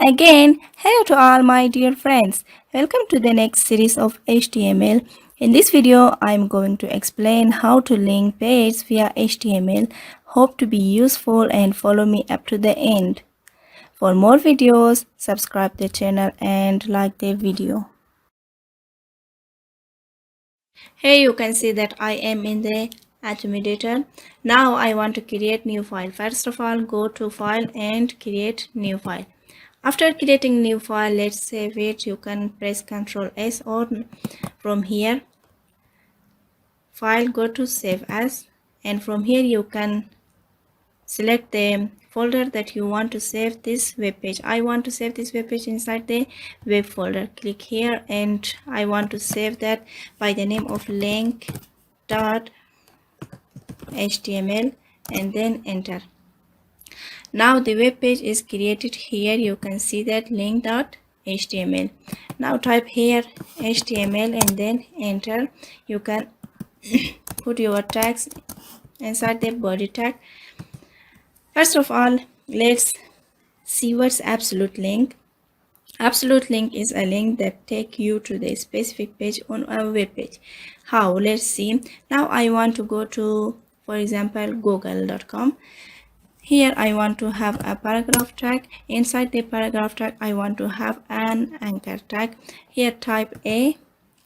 Again, hello to all my dear friends. Welcome to the next series of HTML. In this video, I'm going to explain how to link pages via HTML. Hope to be useful and follow me up to the end. For more videos, subscribe the channel and like the video. Here you can see that I am in the Atom. Now I want to create new file. First of all, go to file and create new file. After creating new file, let's save it. You can press Ctrl S or from here file go to save as, and from here you can select the folder that you want to save this web page. I want to save this web page inside the web folder. Click here and I want to save that by the name of link.html and then enter. Now the web page is created. Here you can see that link.html. Now type here html and then enter. You can put your tags inside the body tag. First of all, let's see what's absolute link. Absolute link is a link that takes you to the specific page on our web page. How? Let's see. Now I want to go to, for example, google.com. Here I want to have a paragraph tag. Inside the paragraph tag, I want to have an anchor tag. Here type A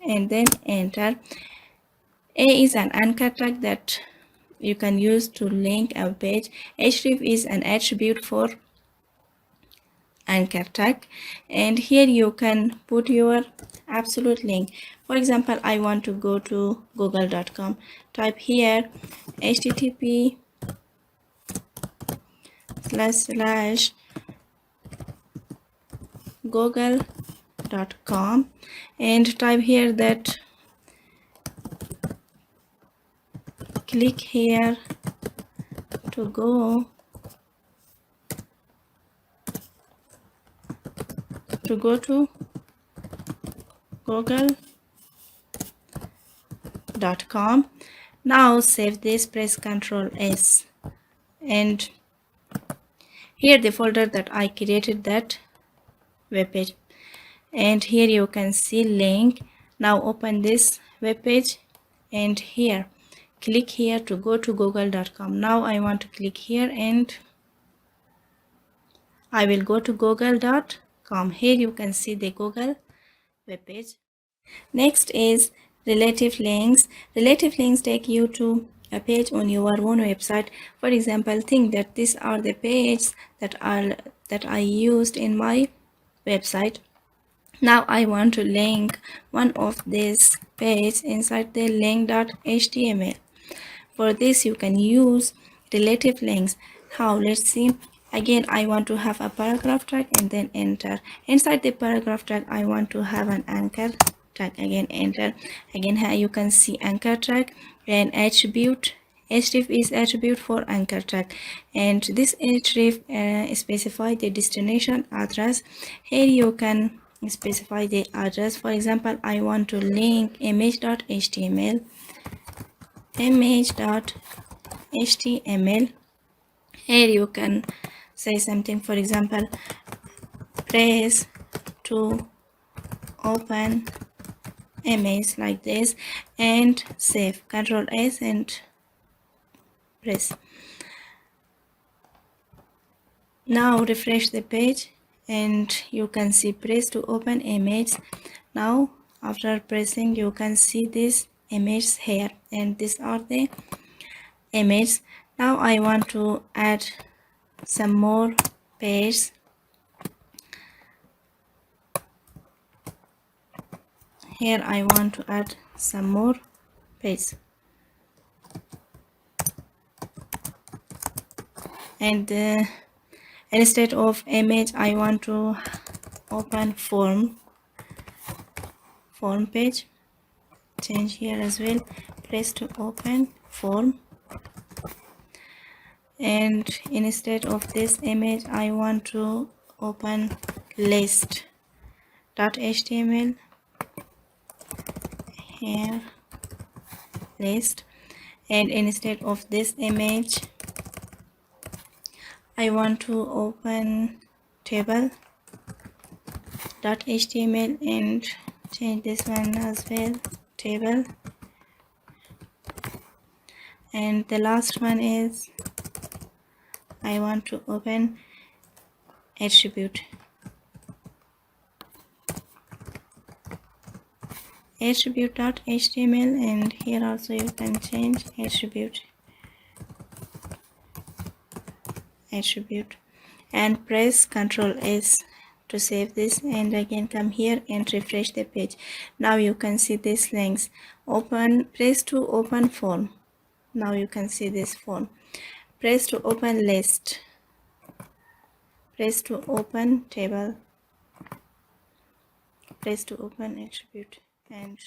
and then enter. A is an anchor tag that you can use to link a page. Href is an attribute for anchor tag, and here you can put your absolute link. For example, I want to go to google.com. Type here http://google.com and type here that click here to go to google.com. Now save this, press Ctrl S, and here the folder that I created that web page, and here you can see link. Now open this web page and here click here to go to google.com. Now I want to click here and I will go to google.com. Here you can see the Google web page. Next is relative links. Relative links take you to a page on your own website. For example, think that these are the pages that I used in my website. Now I want to link one of these pages inside the link.html. For this you can use relative links. How? Let's see. Again, I want to have a paragraph tag and then enter. Inside the paragraph tag, I want to have an anchor tag. Again, enter. Again, here you can see anchor tag and attribute. Href is attribute for anchor tag, and this href specify the destination address. Here you can specify the address. For example, I want to link image.html. Here you can say something, for example, press to open image, like this, and save. Ctrl S and press. Now refresh the page and you can see press to open image. Now after pressing, you can see this image here, and these are the images. Now I want to add some more pages. Here I want to add some more pages, and instead of image I want to open form page. Change here as well, press to open form, and instead of this image I want to open list.html. Here list, and instead of this image I want to open table. .html and change this one as well, table. And the last one is I want to open attribute. Attribute.html, and here also you can change attribute and press Ctrl S to save this, and again come here and refresh the page. Now you can see these links. Press to open form. Now you can see this form. Press to open list. Press to open table. Press to open attribute, and